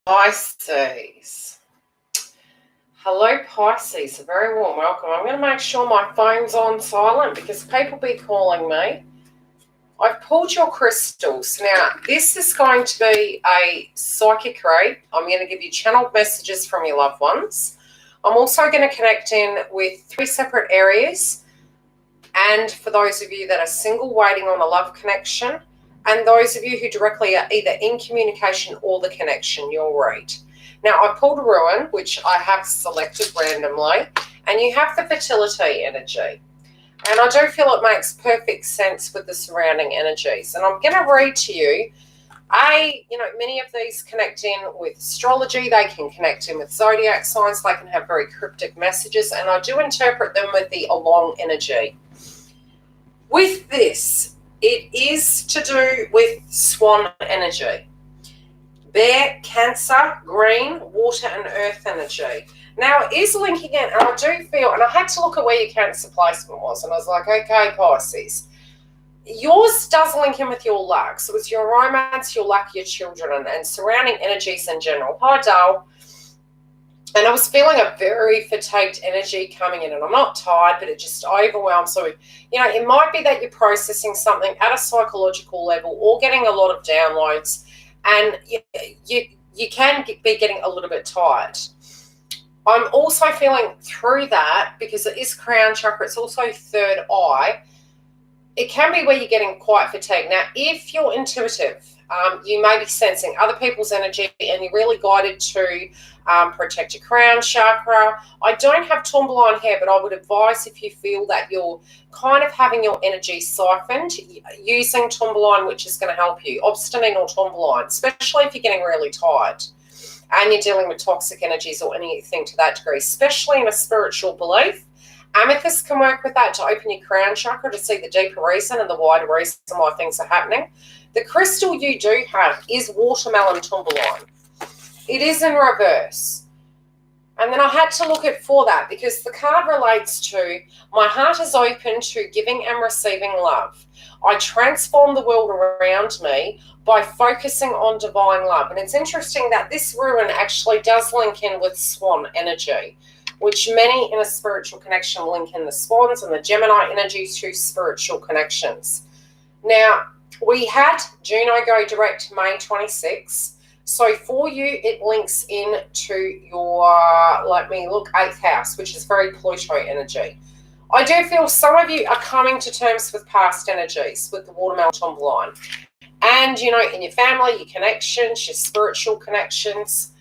Pisces. Hello, Pisces. A very warm welcome. I'm going to make sure my phone's on silent because people be calling me. I've pulled your crystals. Now, this is going to be a psychic read. I'm going to give you channeled messages from your loved ones. I'm also going to connect in with 3 separate areas. And for those of you that are single, waiting on a love connection, and those of you who directly are either in communication or the connection, you'll read. Now, I pulled a ruin, which I have selected randomly, and you have the fertility energy. And I do feel it makes perfect sense with the surrounding energies. And I'm going to read to you, many of these connect in with astrology. They can connect in with zodiac signs. They can have very cryptic messages. And I do interpret them with the along energy. With this, it is to do with swan energy. Bear, Cancer, green, water and earth energy. Now, it is linking in, and I do feel, and I had to look at where your Cancer placement was, and I was like, okay, Pisces, yours does link in with your luck. So it's your romance, your luck, your children, and surrounding energies in general. Hi, Dale. And I was feeling a very fatigued energy coming in, and I'm not tired, but it just overwhelmed. So, it might be that you're processing something at a psychological level or getting a lot of downloads, and you can be getting a little bit tired. I'm also feeling through that, because it is crown chakra, it's also third eye. It can be where you're getting quite fatigued. Now, if you're intuitive, you may be sensing other people's energy and you're really guided to protect your crown chakra. I don't have tourmaline here, but I would advise, if you feel that you're kind of having your energy siphoned, using tourmaline, which is going to help you. Obstinine or tourmaline, especially if you're getting really tired and you're dealing with toxic energies or anything to that degree, especially in a spiritual belief. Amethyst can work with that to open your crown chakra to see the deeper reason and the wider reason why things are happening. The crystal you do have is watermelon tourmaline. It is in reverse. And then I had to look at for that, because the card relates to my heart is open to giving and receiving love. I transform the world around me by focusing on divine love. And it's interesting that this ruin actually does link in with swan energy, which many in a spiritual connection link in the swans and the Gemini energy to spiritual connections. Now, we had Juno go direct May 26. So for you, it links into your, 8th house, which is very Pluto energy. I do feel some of you are coming to terms with past energies, with the watermelon tourmaline. And, in your family, your connections, your spiritual connections,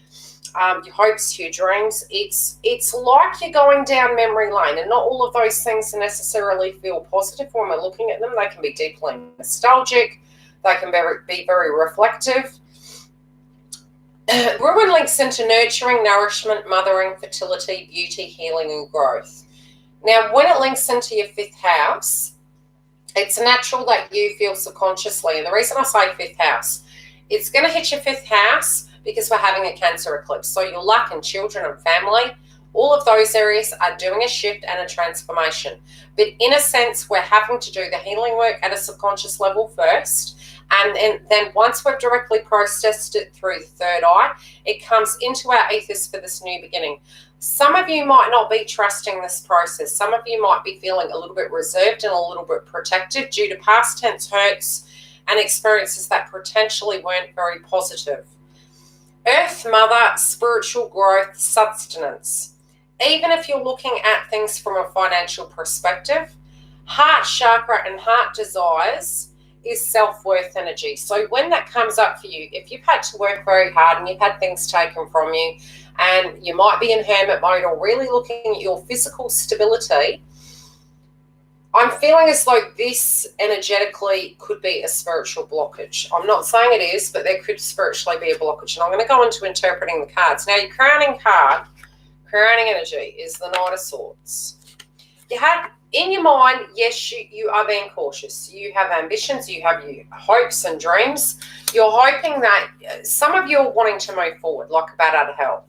your hopes, your dreams, it's like you're going down memory lane, and not all of those things necessarily feel positive when we're looking at them. They can be deeply nostalgic. They can be very reflective. Ruin links into nurturing, nourishment, mothering, fertility, beauty, healing, and growth. Now, when it links into your 5th house, it's natural that you feel subconsciously, and the reason I say 5th house, it's going to hit your 5th house because we're having a Cancer eclipse. So your luck and children and family, all of those areas are doing a shift and a transformation. But in a sense, we're having to do the healing work at a subconscious level first. And then once we've directly processed it through the third eye, it comes into our ethers for this new beginning. Some of you might not be trusting this process. Some of you might be feeling a little bit reserved and a little bit protective due to past tense hurts and experiences that potentially weren't very positive. Earth, mother, spiritual growth, sustenance. Even if you're looking at things from a financial perspective, heart chakra and heart desires is self-worth energy. So when that comes up for you, if you've had to work very hard and you've had things taken from you, and you might be in hermit mode or really looking at your physical stability, I'm feeling as though this energetically could be a spiritual blockage. I'm not saying it is, but there could spiritually be a blockage. And I'm going to go into interpreting the cards. Now, your crowning card, crowning energy, is the Knight of Swords. You had in your mind, yes, you are being cautious. You have ambitions, you have your hopes and dreams. You're hoping that some of you are wanting to move forward, like a bat out of hell.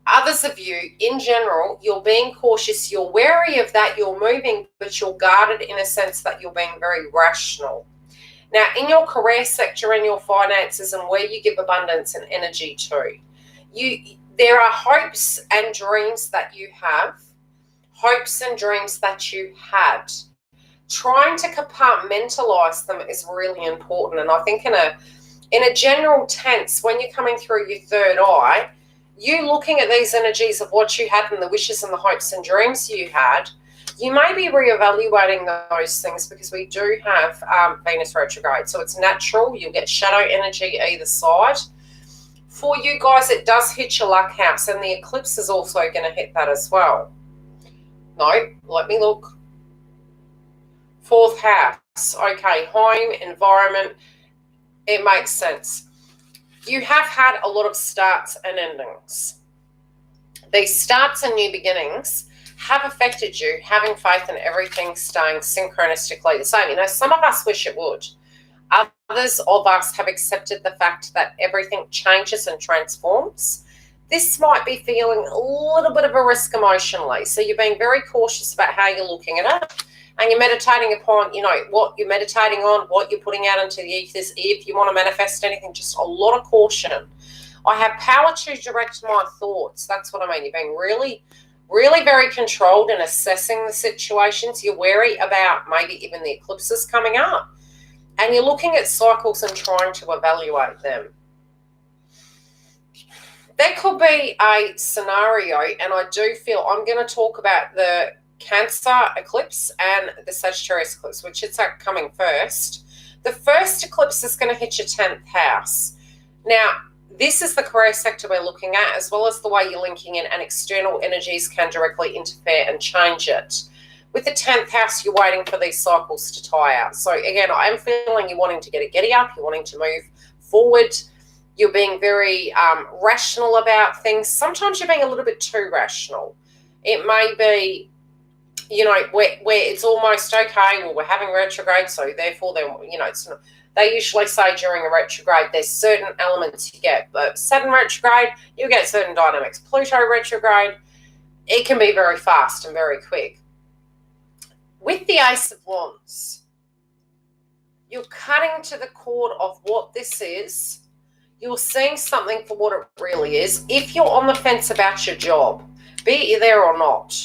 Others of you, in general, you're being cautious. You're wary of that. You're moving, but you're guarded in a sense that you're being very rational. Now, in your career sector and your finances and where you give abundance and energy to, there are hopes and dreams that you have, hopes and dreams that you had. Trying to compartmentalize them is really important. And I think in a general tense, when you're coming through your third eye, you looking at these energies of what you had and the wishes and the hopes and dreams you had, you may be reevaluating those things because we do have Venus retrograde. So it's natural. You'll get shadow energy either side. For you guys, it does hit your luck house, and the eclipse is also going to hit that as well. No, let me look. Fourth house. Okay, home, environment. It makes sense. You have had a lot of starts and endings. These starts and new beginnings have affected you, having faith in everything staying synchronistically the same. You know, some of us wish it would. Others of us have accepted the fact that everything changes and transforms. This might be feeling a little bit of a risk emotionally. So you're being very cautious about how you're looking at it. And you're meditating upon, you know, what you're meditating on, what you're putting out into the ethers. If you want to manifest anything, just a lot of caution. I have power to direct my thoughts. That's what I mean. You're being really, really very controlled in assessing the situations. You're wary about maybe even the eclipses coming up. And you're looking at cycles and trying to evaluate them. There could be a scenario, and I do feel I'm going to talk about the Cancer eclipse and the Sagittarius eclipse, which is coming first. The first eclipse is going to hit your 10th house. Now, this is the career sector we're looking at, as well as the way you're linking in, and external energies can directly interfere and change it. With the 10th house, you're waiting for these cycles to tie out. So again, I'm feeling you're wanting to get a giddy up, you're wanting to move forward, you're being very rational about things. Sometimes you're being a little bit too rational. It may be, you know, where it's almost okay, well, we're having retrograde, so therefore, you know, it's not, they usually say during a retrograde, there's certain elements you get. But Saturn retrograde, you get certain dynamics. Pluto retrograde, it can be very fast and very quick. With the Ace of Wands, you're cutting to the core of what this is. You're seeing something for what it really is. If you're on the fence about your job, be it there or not,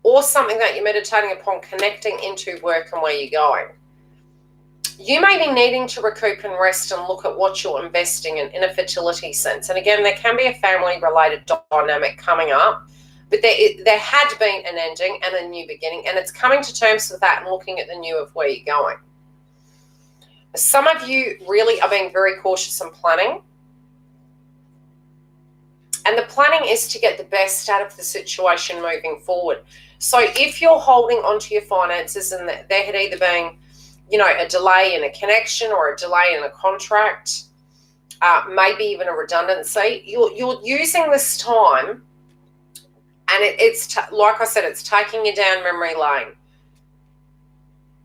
or something that you're meditating upon connecting into work and where you're going, you may be needing to recoup and rest and look at what you're investing in a fertility sense. And again, there can be a family-related dynamic coming up, but there had been an ending and a new beginning, and it's coming to terms with that and looking at the new of where you're going. Some of you really are being very cautious and planning. And the planning is to get the best out of the situation moving forward. So if you're holding onto your finances and there had either been, you know, a delay in a connection or a delay in a contract, maybe even a redundancy, you're using this time, and it's like I said, it's taking you down memory lane.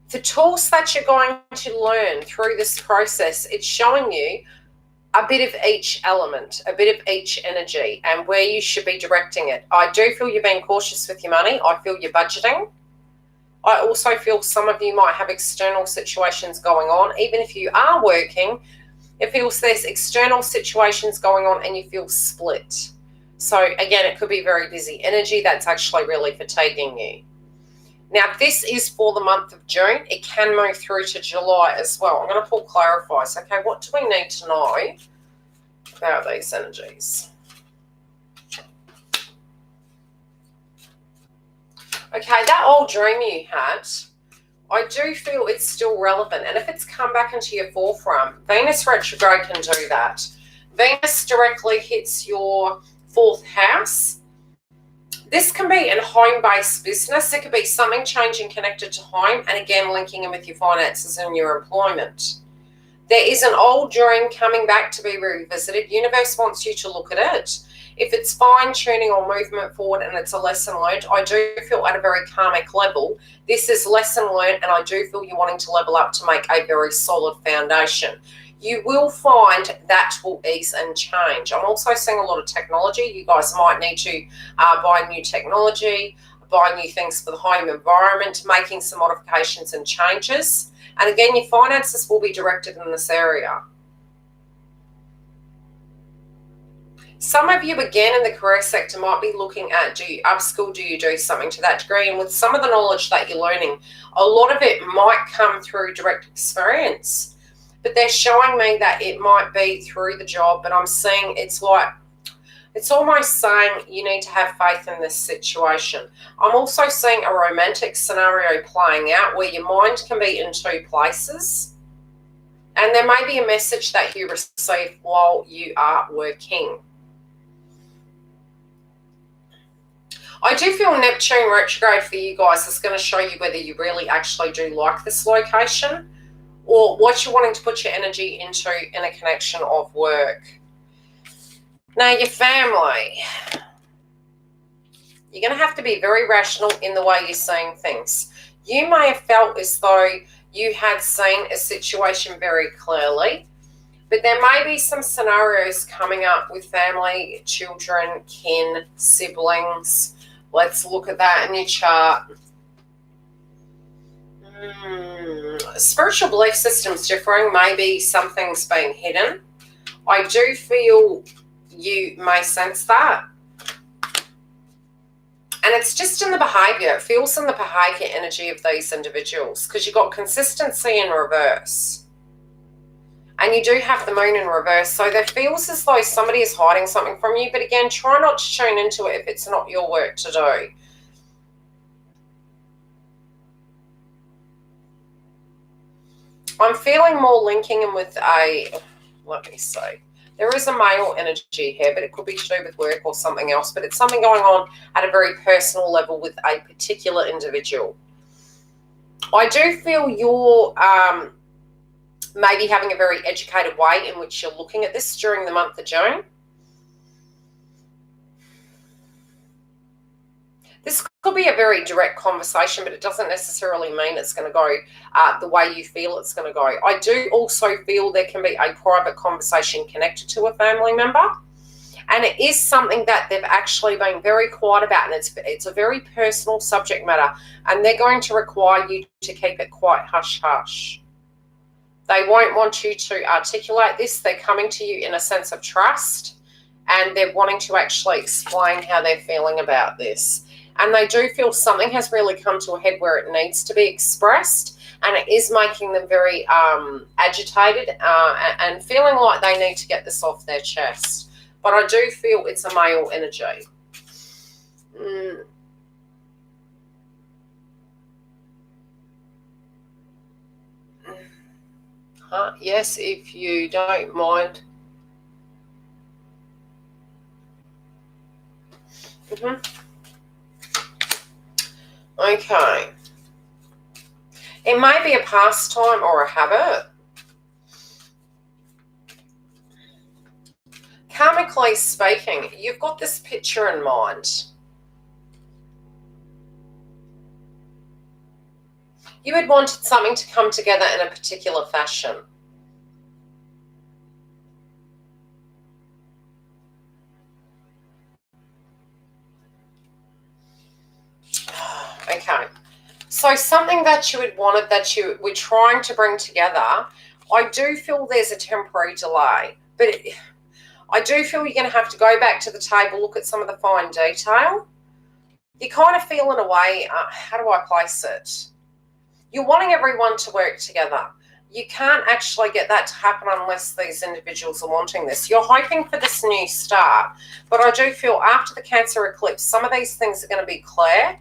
The tools that you're going to learn through this process, it's showing you a bit of each element, a bit of each energy, and where you should be directing it. I do feel you're being cautious with your money. I feel you're budgeting. I also feel some of you might have external situations going on. Even if you are working, it feels there's external situations going on and you feel split. So again, it could be very busy energy that's actually really fatiguing you. Now, this is for the month of June. It can move through to July as well. I'm going to pull clarifies. Okay, what do we need to know about these energies? Okay, that old dream you had, I do feel it's still relevant. And if it's come back into your forefront, Venus retrograde can do that. Venus directly hits your 4th house. This can be in home-based business. It could be something changing connected to home, and again, linking in with your finances and your employment. There is an old dream coming back to be revisited. Universe wants you to look at it. If it's fine-tuning or movement forward and it's a lesson learned, I do feel at a very karmic level, this is lesson learned, and I do feel you're wanting to level up to make a very solid foundation. You will find that will ease and change. I'm also seeing a lot of technology. You guys might need to buy new technology, buy new things for the home environment, making some modifications and changes. And again, your finances will be directed in this area. Some of you, again, in the career sector might be looking at, do you upskill, do you do something to that degree? And with some of the knowledge that you're learning, a lot of it might come through direct experience. But they're showing me that it might be through the job, but I'm seeing it's like, it's almost saying you need to have faith in this situation. I'm also seeing a romantic scenario playing out where your mind can be in two places. And there may be a message that you receive while you are working. I do feel Neptune retrograde for you guys is going to show you whether you really actually do like this location or what you're wanting to put your energy into in a connection of work. Now, your family. You're going to have to be very rational in the way you're seeing things. You may have felt as though you had seen a situation very clearly, but there may be some scenarios coming up with family, children, kin, siblings. Let's look at that in your chart. Spiritual belief systems differing. Maybe something's being hidden. I do feel you may sense that. And it's just in the behavior. It feels in the behavior energy of these individuals because you've got consistency in reverse. And you do have the moon in reverse. So there feels as though somebody is hiding something from you. But again, try not to tune into it if it's not your work to do. I'm feeling more linking in with let me see. There is a male energy here, but it could be to do with work or something else. But it's something going on at a very personal level with a particular individual. I do feel you're maybe having a very educated way in which you're looking at this during the month of June. This could be a very direct conversation, but it doesn't necessarily mean it's going to go the way you feel it's going to go. I do also feel there can be a private conversation connected to a family member, and it is something that they've actually been very quiet about, and it's a very personal subject matter, and they're going to require you to keep it quite hush-hush. They won't want you to articulate this. They're coming to you in a sense of trust, and they're wanting to actually explain how they're feeling about this. And they do feel something has really come to a head where it needs to be expressed, and it is making them very agitated and feeling like they need to get this off their chest. But I do feel it's a male energy. Yes, if you don't mind. Okay. It may be a pastime or a habit. Karmically speaking, you've got this picture in mind. You had wanted something to come together in a particular fashion. Okay. So something that you had wanted, that you were trying to bring together, I do feel there's a temporary delay. But I do feel you're going to have to go back to the table, look at some of the fine detail. You kind of feel in a way, how do I place it? You're wanting everyone to work together. You can't actually get that to happen unless these individuals are wanting this. You're hoping for this new start, but I do feel after the Cancer eclipse, some of these things are going to be clear,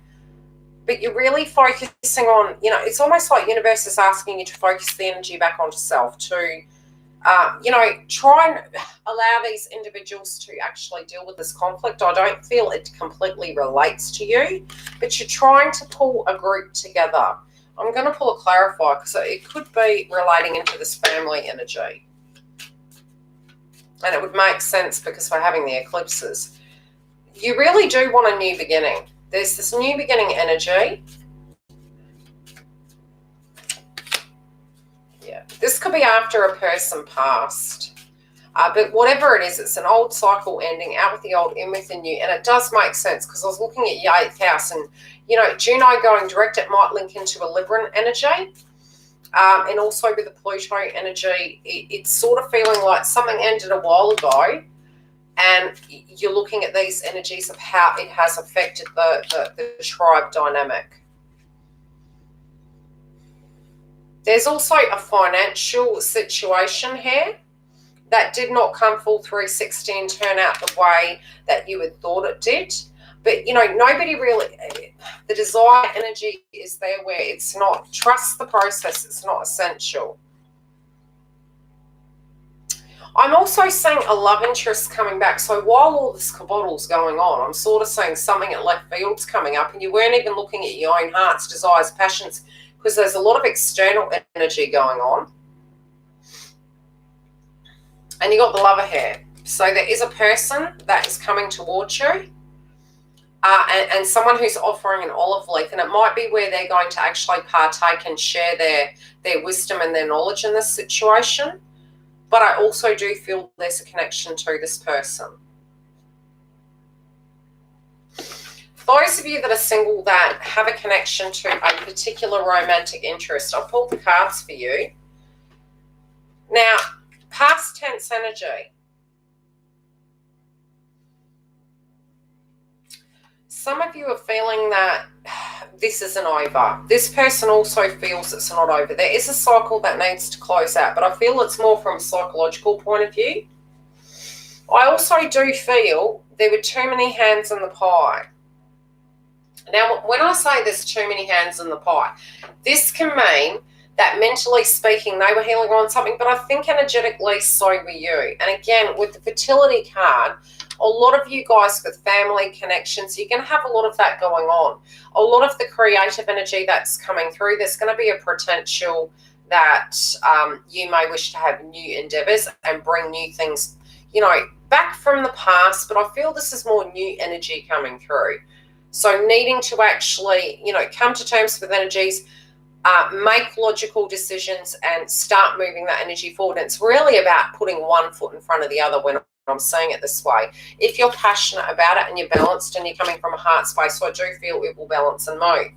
but you're really focusing on, it's almost like universe is asking you to focus the energy back onto self, to, try and allow these individuals to actually deal with this conflict. I don't feel it completely relates to you, but you're trying to pull a group together. I'm going to pull a clarifier because it could be relating into this family energy. And it would make sense because we're having the eclipses. You really do want a new beginning. There's this new beginning energy. Yeah, this could be after a person passed. But whatever it is, it's an old cycle ending, out with the old, in with the new. And it does make sense because I was looking at your 8th house and, Juno going direct, it might link into a Libran energy. And also with the Pluto energy, it's sort of feeling like something ended a while ago, and you're looking at these energies of how it has affected the tribe dynamic. There's also a financial situation here that did not come full 360 and turn out the way that you had thought it did. But, nobody really, the desire energy is there where it's not, trust the process, it's not essential. I'm also seeing a love interest coming back. So while all this caboodle's going on, I'm sort of seeing something at left field's coming up, and you weren't even looking at your own heart's desires, passions, because there's a lot of external energy going on. And you got the lover here. So there is a person that is coming towards you, and someone who's offering an olive leaf, and it might be where they're going to actually partake and share their wisdom and their knowledge in this situation. But I also do feel there's a connection to this person. Those of you that are single that have a connection to a particular romantic interest, I'll pull the cards for you. Now, past tense energy. Some of you are feeling that this isn't over. This person also feels it's not over. There is a cycle that needs to close out, but I feel it's more from a psychological point of view. I also do feel there were too many hands in the pie. Now, when I say there's too many hands in the pie, this can mean that mentally speaking, they were healing on something, but I think energetically so were you. And again, with the fertility card, a lot of you guys with family connections, you're going to have a lot of that going on. A lot of the creative energy that's coming through, there's going to be a potential that you may wish to have new endeavors and bring new things, back from the past, but I feel this is more new energy coming through. So needing to actually, come to terms with energies, make logical decisions and start moving that energy forward. And it's really about putting one foot in front of the other when I'm saying it this way. If you're passionate about it and you're balanced and you're coming from a heart space, so I do feel it will balance and move.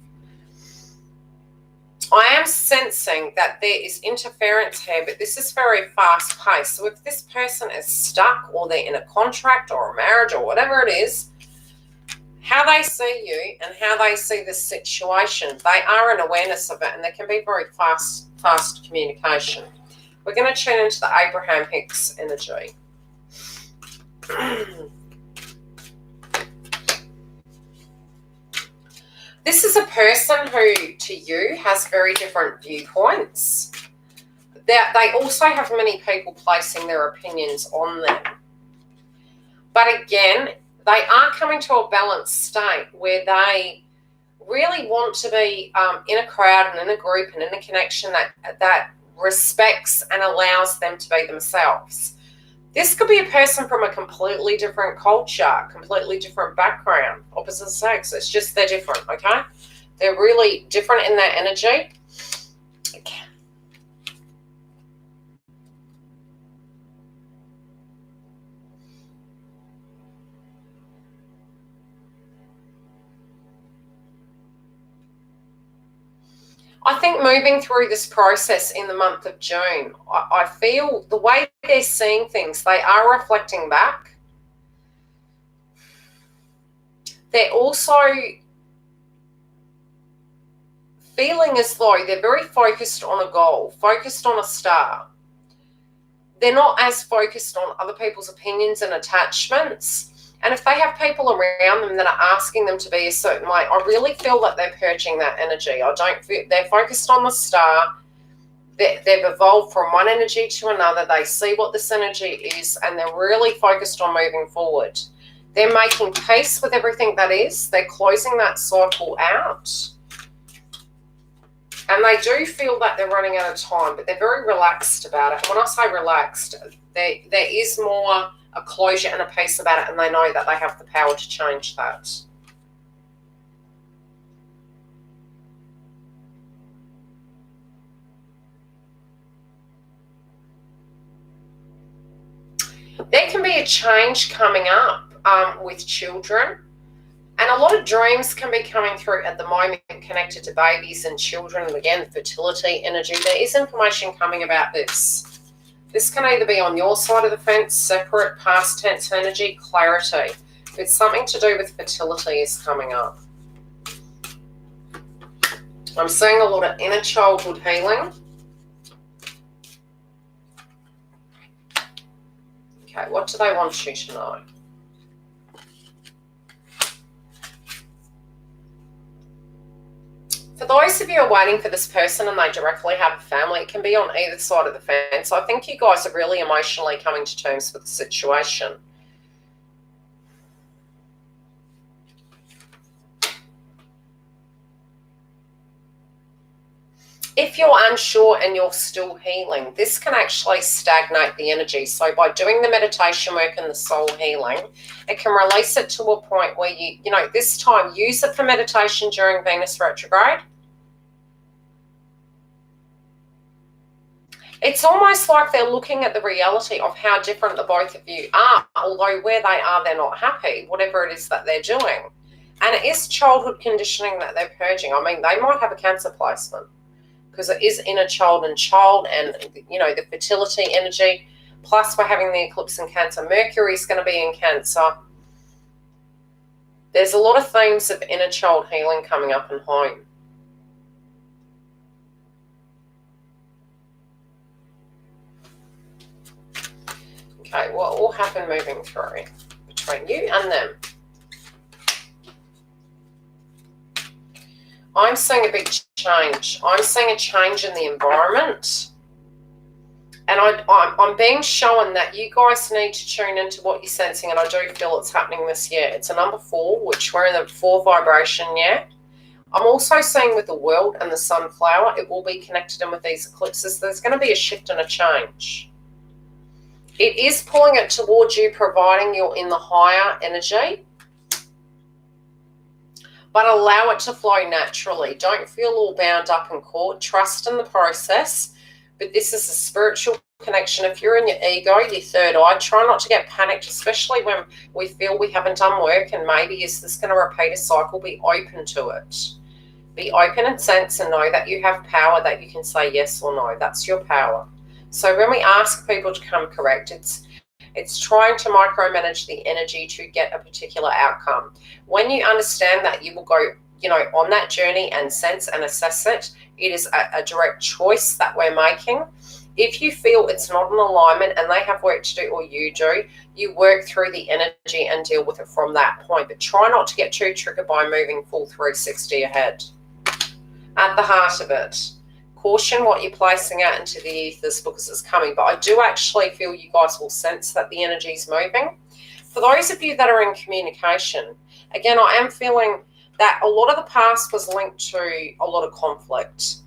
I am sensing that there is interference here, but this is very fast paced. So if this person is stuck or they're in a contract or a marriage or whatever it is, how they see you and how they see this situation, they are in awareness of it, and there can be very fast communication. We're going to tune into the Abraham Hicks energy. This is a person who, to you, has very different viewpoints. They also have many people placing their opinions on them. But again, they are coming to a balanced state where they really want to be in a crowd and in a group and in a connection that respects and allows them to be themselves. This could be a person from a completely different culture, completely different background, opposite sex. It's just they're different, okay? They're really different in their energy. Okay. I think moving through this process in the month of June, I feel the way they're seeing things, they are reflecting back. They're also feeling as though they're very focused on a goal, focused on a star. They're not as focused on other people's opinions and attachments. And if they have people around them that are asking them to be a certain way, I really feel that they're purging that energy. I don't feel they're focused on the star. They've evolved from one energy to another. They see what this energy is, and they're really focused on moving forward. They're making peace with everything that is. They're closing that cycle out. And they do feel that they're running out of time, but they're very relaxed about it. And when I say relaxed, there is more a closure and a peace about it, and they know that they have the power to change that. There can be a change coming up with children, And a lot of dreams can be coming through at the moment connected to babies and children. And again, fertility energy. There is information coming about this. This can either be on your side of the fence, separate, past tense energy, clarity. It's something to do with fertility is coming up. I'm seeing a lot of inner childhood healing. Okay, what do they want you to know? For those of you who are waiting for this person and they directly have a family, it can be on either side of the fence. I think you guys are really emotionally coming to terms with the situation. If you're unsure and you're still healing, this can actually stagnate the energy. So by doing the meditation work and the soul healing, it can release it to a point where you this time use it for meditation during Venus retrograde. It's almost like they're looking at the reality of how different the both of you are, although where they are, they're not happy, whatever it is that they're doing. And it is childhood conditioning that they're purging. I mean, they might have a Cancer placement because it is inner child and the fertility energy. Plus, we're having the eclipse in Cancer. Mercury is going to be in Cancer. There's a lot of themes of inner child healing coming up in home. Okay, what will happen moving through between you and them? I'm seeing a big change. I'm seeing a change in the environment. And I'm being shown that you guys need to tune into what you're sensing, and I do feel it's happening this year. It's a number 4, which we're in the 4 vibration year. I'm also seeing with the world and the sunflower, it will be connected in with these eclipses. There's going to be a shift and a change. It is pulling it towards you, providing you're in the higher energy. But allow it to flow naturally. Don't feel all bound up and caught. Trust in the process. But this is a spiritual connection. If you're in your ego, your third eye, try not to get panicked, especially when we feel we haven't done work and maybe is this going to repeat a cycle. Be open to it. Be open and sense and know that you have power, that you can say yes or no. That's your power. So when we ask people to come correct, it's trying to micromanage the energy to get a particular outcome. When you understand that, you will go, on that journey and sense and assess it. It is a direct choice that we're making. If you feel it's not in alignment and they have work to do or you do, you work through the energy and deal with it from that point. But try not to get too triggered by moving full 360 ahead. At the heart of it, caution what you're placing out into the ethers because it's coming. But I do actually feel you guys will sense that the energy is moving. For those of you that are in communication, again, I am feeling that a lot of the past was linked to a lot of conflict.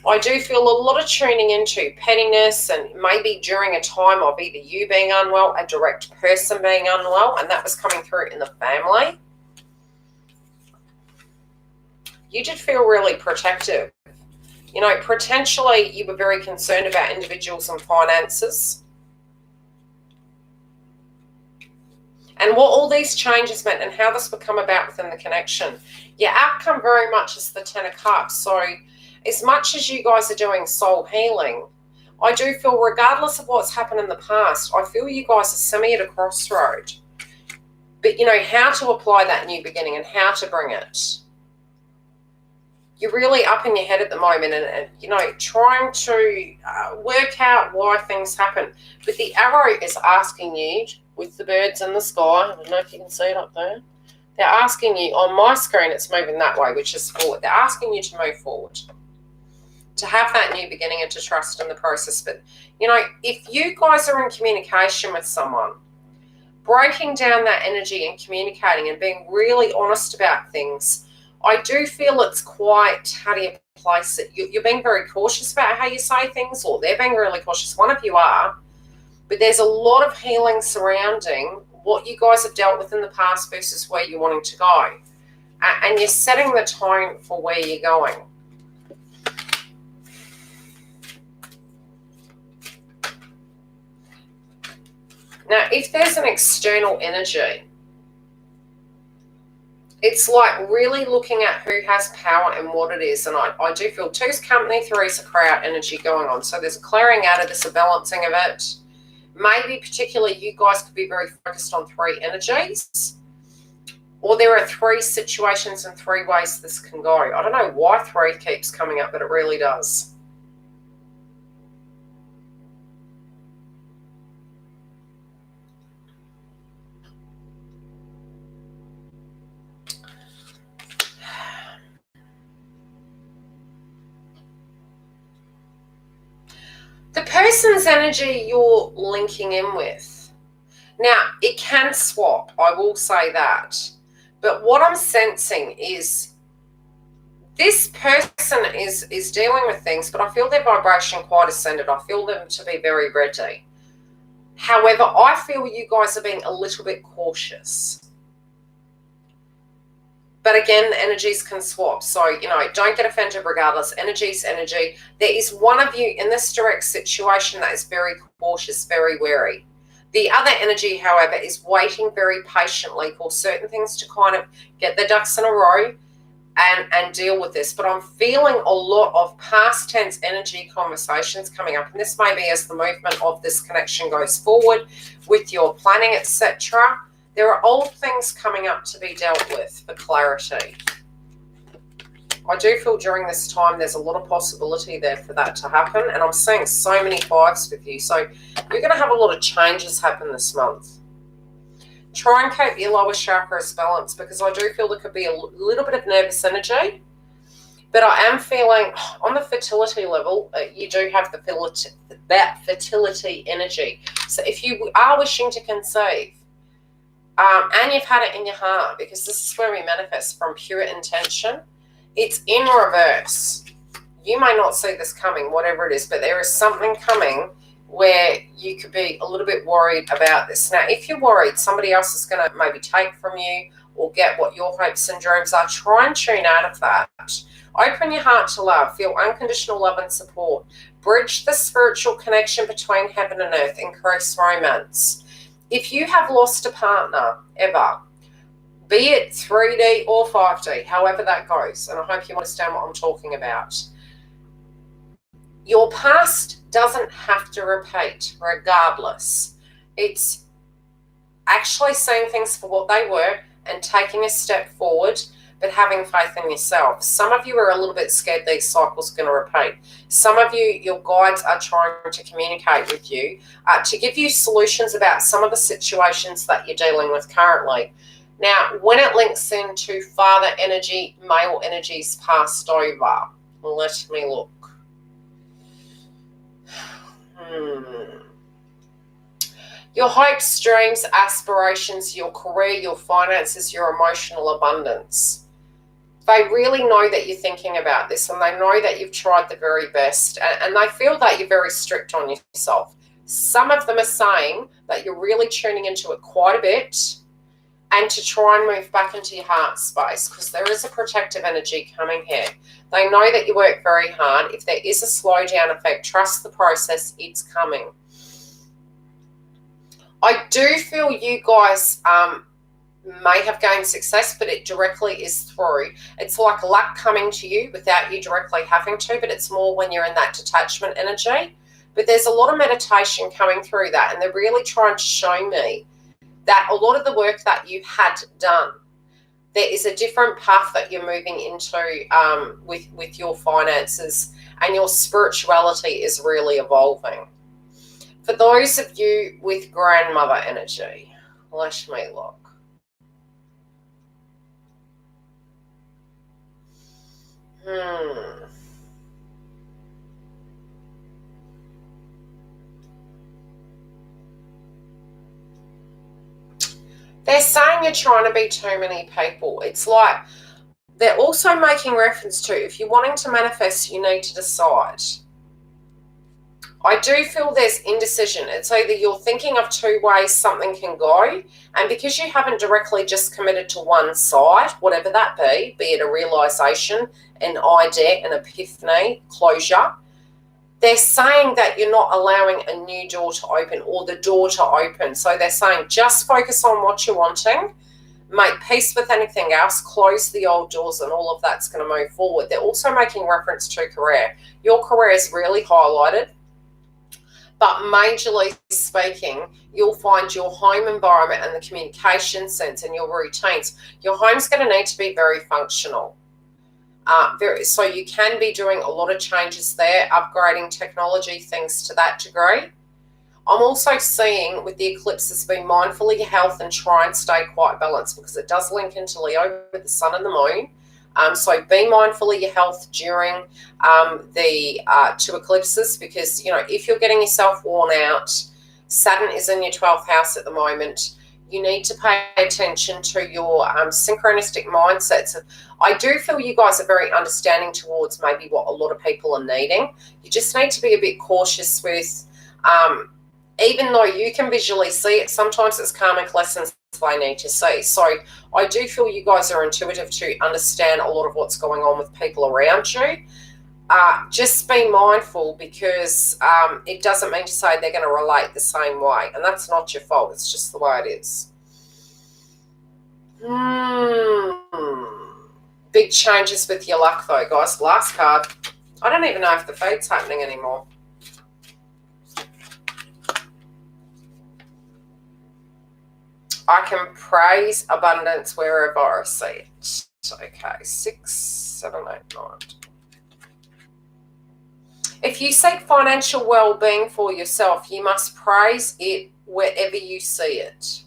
I do feel a lot of tuning into pettiness and maybe during a time of either you being unwell, a direct person being unwell, and that was coming through in the family. You did feel really protective. Potentially you were very concerned about individuals and finances. And what all these changes meant and how this would come about within the connection. Your outcome very much is the 10 of Cups. So as much as you guys are doing soul healing, I do feel regardless of what's happened in the past, I feel you guys are semi at a crossroad. But how to apply that new beginning and how to bring it. You're really up in your head at the moment and trying to work out why things happen. But the arrow is asking you, with the birds in the sky, I don't know if you can see it up there, they're asking you, on my screen it's moving that way, which is forward. They're asking you to move forward, to have that new beginning and to trust in the process. But, if you guys are in communication with someone, breaking down that energy and communicating and being really honest about things, I do feel it's quite, how do you place it? You're being very cautious about how you say things, or they're being really cautious. One of you are. But there's a lot of healing surrounding what you guys have dealt with in the past versus where you're wanting to go. And you're setting the tone for where you're going. Now, if there's an external energy, It's like really looking at who has power and what it is. And I do feel 2's company, 3's a crowd energy going on. So there's a clearing out of this, a balancing of it. Maybe particularly you guys could be very focused on 3 energies. Or there are 3 situations and 3 ways this can go. I don't know why 3 keeps coming up, but it really does. The person's energy you're linking in with. Now, it can swap, I will say that. But what I'm sensing is this person is dealing with things, but I feel their vibration quite ascended. I feel them to be very ready. However, I feel you guys are being a little bit cautious. But again, the energies can swap. So, don't get offended regardless. Energy's energy. There is one of you in this direct situation that is very cautious, very wary. The other energy, however, is waiting very patiently for certain things to kind of get their ducks in a row and deal with this. But I'm feeling a lot of past tense energy conversations coming up. And this may be as the movement of this connection goes forward with your planning, etc. There are old things coming up to be dealt with for clarity. I do feel during this time there's a lot of possibility there for that to happen. And I'm seeing so many 5s with you. So you're going to have a lot of changes happen this month. Try and keep your lower chakras balanced, because I do feel there could be a little bit of nervous energy. But I am feeling on the fertility level, you do have that fertility energy. So if you are wishing to conceive, and you've had it in your heart, because this is where we manifest from pure intention, it's in reverse. You may not see this coming, whatever it is, but there is something coming where you could be a little bit worried about this. Now, if you're worried somebody else is going to maybe take from you or get what your hopes and dreams are, try and tune out of that. Open your heart to love. Feel unconditional love and support. Bridge the spiritual connection between heaven and earth. Increase romance. If you have lost a partner ever, be it 3D or 5D, however that goes, and I hope you understand what I'm talking about, your past doesn't have to repeat regardless. It's actually seeing things for what they were and taking a step forward, but having faith in yourself. Some of you are a little bit scared these cycles are going to repeat. Some of you, your guides are trying to communicate with you to give you solutions about some of the situations that you're dealing with currently. Now, when it links into father energy, male energies passed over, let me look. Your hopes, dreams, aspirations, your career, your finances, your emotional abundance. They really know that you're thinking about this, and they know that you've tried the very best, and they feel that you're very strict on yourself. Some of them are saying that you're really tuning into it quite a bit, and to try and move back into your heart space, because there is a protective energy coming here. They know that you work very hard. If there is a slowdown effect, trust the process, it's coming. I do feel you guys may have gained success, but it directly is through. It's like luck coming to you without you directly having to, but it's more when you're in that detachment energy. But there's a lot of meditation coming through that, and they're really trying to show me that a lot of the work that you had done, there is a different path that you're moving into with your finances, and your spirituality is really evolving. For those of you with grandmother energy, let me look. They're saying you're trying to be too many people. It's like they're also making reference to, if you're wanting to manifest, you need to decide. I do feel there's indecision. It's either you're thinking of 2 ways something can go, and because you haven't directly just committed to one side, whatever that be it a realization, an idea, an epiphany, closure, they're saying that you're not allowing a new door to open, or the door to open. So they're saying just focus on what you're wanting, make peace with anything else, close the old doors, and all of that's going to move forward. They're also making reference to career. Your career is really highlighted, but majorly speaking, you'll find your home environment and the communication sense and your routines. Your home's going to need to be very functional. So you can be doing a lot of changes there, upgrading technology, things to that degree. I'm also seeing with the eclipses, be mindful of your health and try and stay quite balanced, because it does link into Leo with the sun and the moon. So be mindful of your health during the 2 eclipses, because, you know, if you're getting yourself worn out, Saturn is in your 12th house at the moment. You need to pay attention to your synchronistic mindsets. I do feel you guys are very understanding towards maybe what a lot of people are needing. You just need to be a bit cautious with, even though you can visually see it, sometimes it's karmic lessons they need to see. So I do feel you guys are intuitive to understand a lot of what's going on with people around you. Just be mindful, because it doesn't mean to say they're going to relate the same way, and that's not your fault. It's just the way it is. Big changes with your luck though, guys. Last card. I don't even know if the feed's happening anymore. I can praise abundance wherever I see it. Okay, 6, 7, 8, 9. If you seek financial well-being for yourself, you must praise it wherever you see it.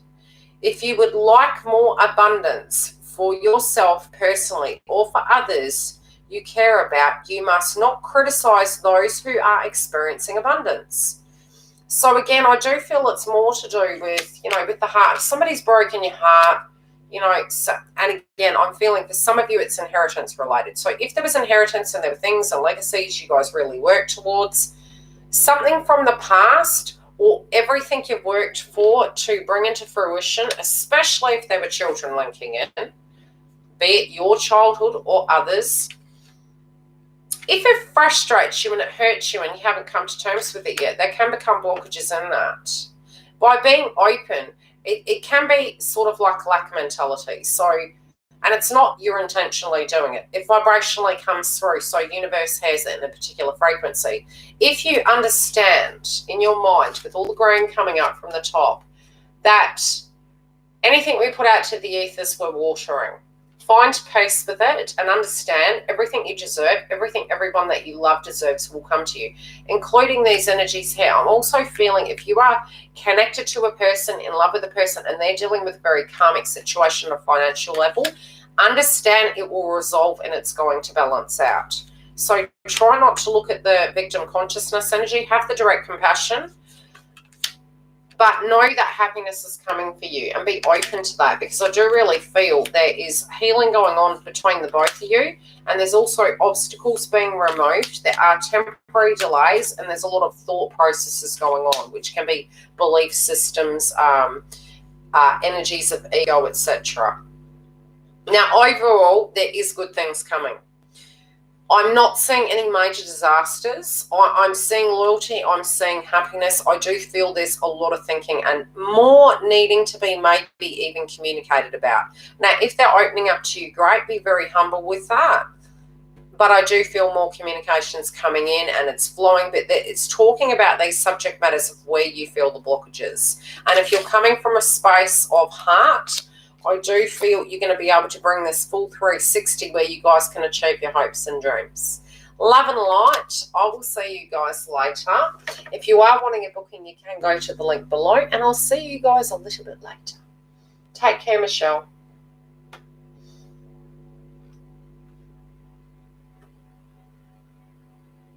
If you would like more abundance for yourself personally or for others you care about, you must not criticize those who are experiencing abundance. So again, I do feel it's more to do with, you know, with the heart. If somebody's broken your heart, you know, so, and again, I'm feeling for some of you it's inheritance related. So if there was inheritance and there were things and legacies you guys really worked towards, something from the past or everything you've worked for to bring into fruition, especially if there were children linking in, be it your childhood or others, if it frustrates you and it hurts you and you haven't come to terms with it yet, there can become blockages in that. By being open, it can be sort of like lack mentality. So, and it's not you're intentionally doing it. It vibrationally comes through. So universe has it in a particular frequency. If you understand in your mind with all the green coming up from the top that anything we put out to the ethers we're watering, find peace with it and understand everything you deserve, everything everyone that you love deserves will come to you, including these energies here. I'm also feeling if you are connected to a person, in love with a person, and they're dealing with a very karmic situation on a financial level, understand it will resolve and it's going to balance out. So try not to look at the victim consciousness energy. Have the direct compassion, but know that happiness is coming for you and be open to that, because I do really feel there is healing going on between the both of you, and there's also obstacles being removed. There are temporary delays and there's a lot of thought processes going on, which can be belief systems, energies of ego, etc. Now, overall, there is good things coming. I'm not seeing any major disasters. I'm seeing loyalty. I'm seeing happiness. I do feel there's a lot of thinking and more needing to be maybe even communicated about. Now, if they're opening up to you, great. Be very humble with that. But I do feel more communications coming in and it's flowing. But it's talking about these subject matters of where you feel the blockages. And if you're coming from a space of heart, I do feel you're going to be able to bring this full 360 where you guys can achieve your hopes and dreams. Love and light. I will see you guys later. If you are wanting a booking, you can go to the link below, and I'll see you guys a little bit later. Take care, Michelle.